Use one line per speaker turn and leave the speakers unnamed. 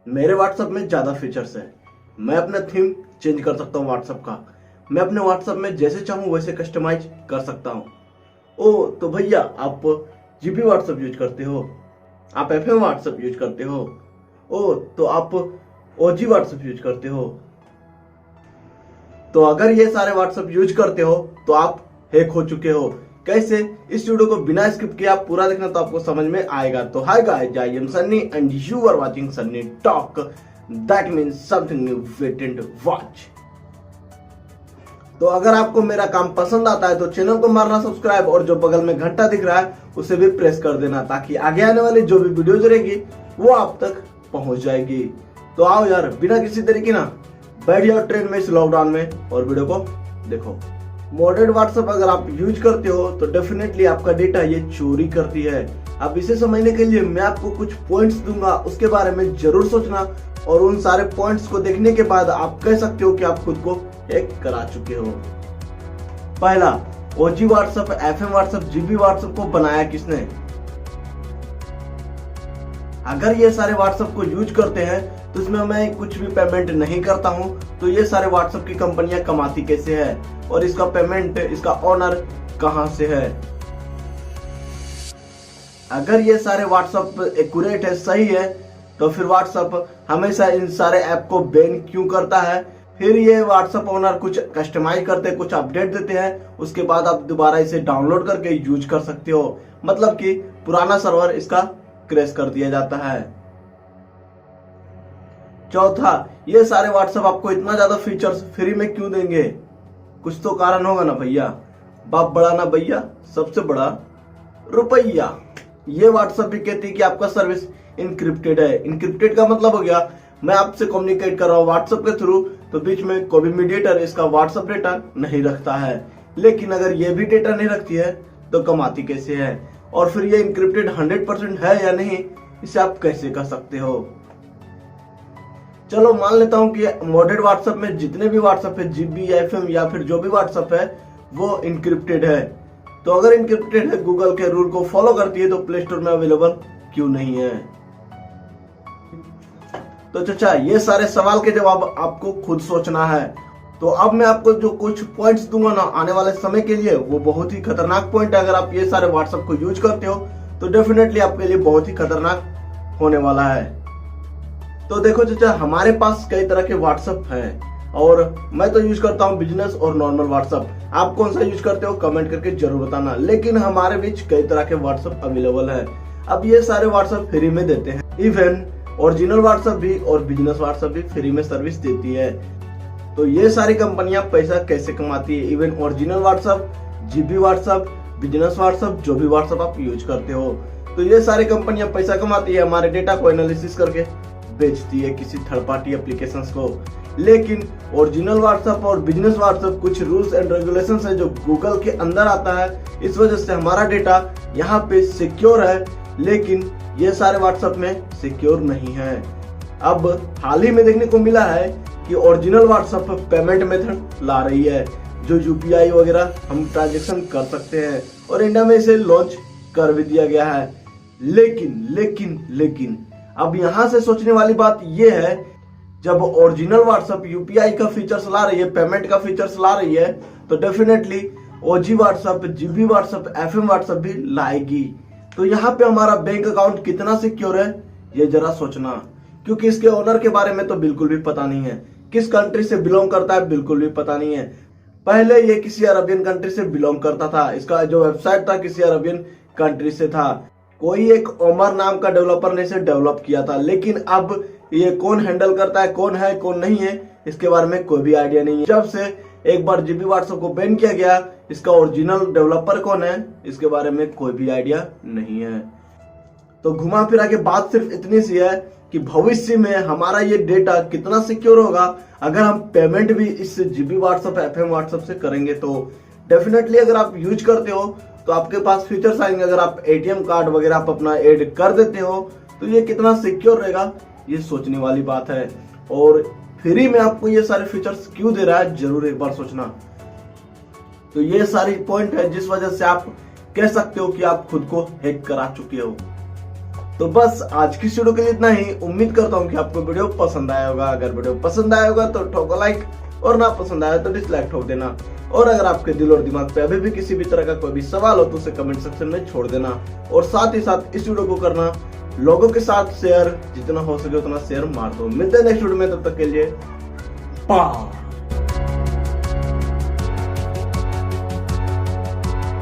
मेरे व्हाट्सएप में ज्यादा फीचर्स है। मैं अपना थीम चेंज कर सकता हूँ व्हाट्सएप का। मैं अपने व्हाट्सएप में जैसे चाहूँ वैसे कस्टमाइज कर सकता हूँ। ओ तो भैया, आप जीबी व्हाट्सएप यूज करते हो, आप एफएम व्हाट्सएप यूज करते हो, ओ तो आप ओजी व्हाट्सएप यूज करते हो। तो अगर ये सारे व्हाट्सएप यूज करते हो तो आप हैक हो चुके हो। कैसे? इस वीडियो को बिना स्किप किए आप पूरा देखना तो आपको समझ में आएगा। तो hi guys, I am Sunny and you are watching Sunny talk, that means something new wait and watch. तो अगर आपको मेरा काम पसंद आता है तो चैनल को मारना सब्सक्राइब और जो बगल में घंटा दिख रहा है उसे भी प्रेस कर देना, ताकि आगे आने वाली जो भी वीडियोज रहेगी वो आप तक पहुंच जाएगी। तो आओ यार, बिना किसी तरीके ना बैठ जाओ ट्रेन में इस लॉकडाउन में और वीडियो को देखो। मॉडर्न व्हाट्सएप अगर आप यूज करते हो तो डेफिनेटली आपका डेटा ये चोरी करती है। अब इसे समझने के लिए मैं आपको कुछ पॉइंट्स दूंगा, उसके बारे में जरूर सोचना और उन सारे पॉइंट्स को देखने के बाद आप कह सकते हो कि आप खुद को हैक करा चुके हो। पहला, OG WhatsApp, FM WhatsApp, GB WhatsApp को बनाया किसने? अगर ये सारे व्हाट्सएप को यूज करते हैं तो इसमें मैं कुछ भी पेमेंट नहीं करता हूं, तो ये सारे व्हाट्सएप की कंपनियां कमाती कैसे है और इसका पेमेंट, इसका ऑनर कहां से है? अगर ये सारे व्हाट्सएप एक्यूरेट है, सही है, तो फिर व्हाट्सएप हमेशा इन सारे ऐप को बैन क्यों करता है? फिर ये व्हाट्सएप ओनर कुछ कस्टमाइज करते हैं, कुछ अपडेट देते हैं, उसके बाद आप दोबारा इसे डाउनलोड करके यूज कर सकते हो। मतलब कि पुराना सर्वर इसका क्रैश कर दिया जाता है। चौथा, ये सारे व्हाट्सएप आपको इतना ज्यादा फीचर्स फ्री में क्यों देंगे? कुछ तो कारण होगा ना भैया। बाप बड़ा ना भैया, सबसे बड़ा रुपया। ये व्हाट्सएप भी कहती है कि आपका सर्विस इनक्रिप्टेड है। इनक्रिप्टेड का मतलब हो गया मैं आपसे कम्युनिकेट कर रहा हूँ व्हाट्सएप के थ्रू, तो बीच में कोई भी मीडिएटर इसका व्हाट्सएप डेटा नहीं रखता है। लेकिन अगर ये भी डेटा नहीं रखती है तो कमाती कैसे है? और फिर ये इनक्रिप्टेड 100% है या नहीं, इसे आप कैसे कर सकते हो? चलो मान लेता हूं कि मॉडर्न व्हाट्सएप में जितने भी व्हाट्सएप है, जीबी, एफएम या फिर जो भी व्हाट्सएप है वो इनक्रिप्टेड है। तो अगर इनक्रिप्टेड है, गूगल के रूल को फॉलो करती है, तो प्ले स्टोर में अवेलेबल क्यों नहीं है? तो चाचा, ये सारे सवाल के जवाब आपको खुद सोचना है। तो अब मैं आपको जो कुछ पॉइंट्स दूंगा ना आने वाले समय के लिए, वो बहुत ही खतरनाक पॉइंट है। अगर आप ये सारे व्हाट्सएप को यूज करते हो तो डेफिनेटली आपके लिए बहुत ही खतरनाक होने वाला है। तो देखो चाचा, हमारे पास कई तरह के व्हाट्सएप हैं और मैं तो यूज करता हूँ बिजनेस और नॉर्मल व्हाट्सएप। आप कौन सा यूज करते हो कमेंट करके जरूर बताना। लेकिन हमारे बीच कई तरह के व्हाट्सएप अवेलेबल है। अब ये सारे व्हाट्सएप फ्री में देते हैं। इवन ओरिजिनल व्हाट्सएप भी और बिजनेस व्हाट्सएप भी फ्री में सर्विस देती है। तो ये सारी कंपनियां पैसा कैसे कमाती है? Even original WhatsApp, GB WhatsApp, business WhatsApp, जो भी व्हाट्सएप आप यूज करते हो, तो ये सारी कंपनियां पैसा कमाती है, हमारे डेटा को एनालिसिस करके बेचती है किसी थर्ड पार्टी एप्लीकेशंस को। लेकिन ओरिजिनल व्हाट्सएप और बिजनेस व्हाट्सएप कुछ रूल्स एंड रेगुलेशंस है जो गूगल के अंदर आता है। इस वजह से हमारा डेटा यहाँ पे सिक्योर है, लेकिन ये सारे व्हाट्सएप में सिक्योर नहीं है। अब हाल ही में देखने को मिला है कि ओरिजिनल व्हाट्सएप पेमेंट मेथड ला रही है, जो यूपीआई वगैरह हम ट्रांजेक्शन कर सकते हैं और इंडिया में इसे लॉन्च कर भी दिया गया है। लेकिन अब यहाँ से सोचने वाली बात यह है, जब ओरिजिनल व्हाट्सएप यूपीआई का फीचर्स ला रही है, पेमेंट का फीचर्स ला रही है, तो definitely OG WhatsApp, GB WhatsApp, FM WhatsApp भी लाएगी। तो यहाँ पे हमारा बैंक अकाउंट कितना सिक्योर है ये जरा सोचना, क्योंकि इसके ओनर के बारे में तो बिल्कुल भी पता नहीं है। किस कंट्री से बिलोंग करता है बिल्कुल भी पता नहीं है। पहले ये किसी अरबियन कंट्री से बिलोंग करता था, इसका जो वेबसाइट था किसी अरबियन कंट्री से था। कोई एक ओमर नाम का डेवलपर ने इसे डेवलप किया था। लेकिन अब ये कौन हैंडल करता है, कौन है कौन नहीं है, इसके बारे में कोई भी आइडिया नहीं है। जब से एक बार जीबी व्हाट्सएप को बैन किया गया, इसका ओरिजिनल डेवलपर कौन है इसके बारे में कोई भी आइडिया नहीं है। तो घुमा फिरा के बात सिर्फ इतनी सी है कि भविष्य में हमारा ये डेटा कितना सिक्योर होगा अगर हम पेमेंट भी इस जीबी व्हाट्सएप, एफएम व्हाट्सएप से करेंगे। तो डेफिनेटली अगर आप यूज करते हो तो आपके पास फीचर्स आएंगे। अगर आप एटीएम कार्ड वगैरह आप अपना ऐड कर देते हो तो ये कितना सिक्योर रहेगा, ये सोचने वाली बात है। और फ्री में आपको ये सारे फीचर्स क्यों दे रहा है, जरूर एक बार सोचना। तो ये सारी पॉइंट है जिस वजह से आप कह सकते हो कि आप खुद को हैक करा चुके हो। तो बस आज की वीडियो के लिए इतना ही। उम्मीद करता हूँ कि आपको वीडियो पसंद आया होगा। अगर वीडियो पसंद आया होगा तो ठोको लाइक, और ना पसंद आया तो डिसलाइक ठोक देना। और अगर आपके दिल और दिमाग पे अभी भी किसी भी तरह का कोई भी सवाल हो तो उसे कमेंट सेक्शन में छोड़ देना। और साथ ही साथ इस वीडियो को करना लोगों के साथ शेयर, जितना हो सके उतना शेयर मार दो। मिलते हैं नेक्स्ट वीडियो में, तब तक के लिए बाय।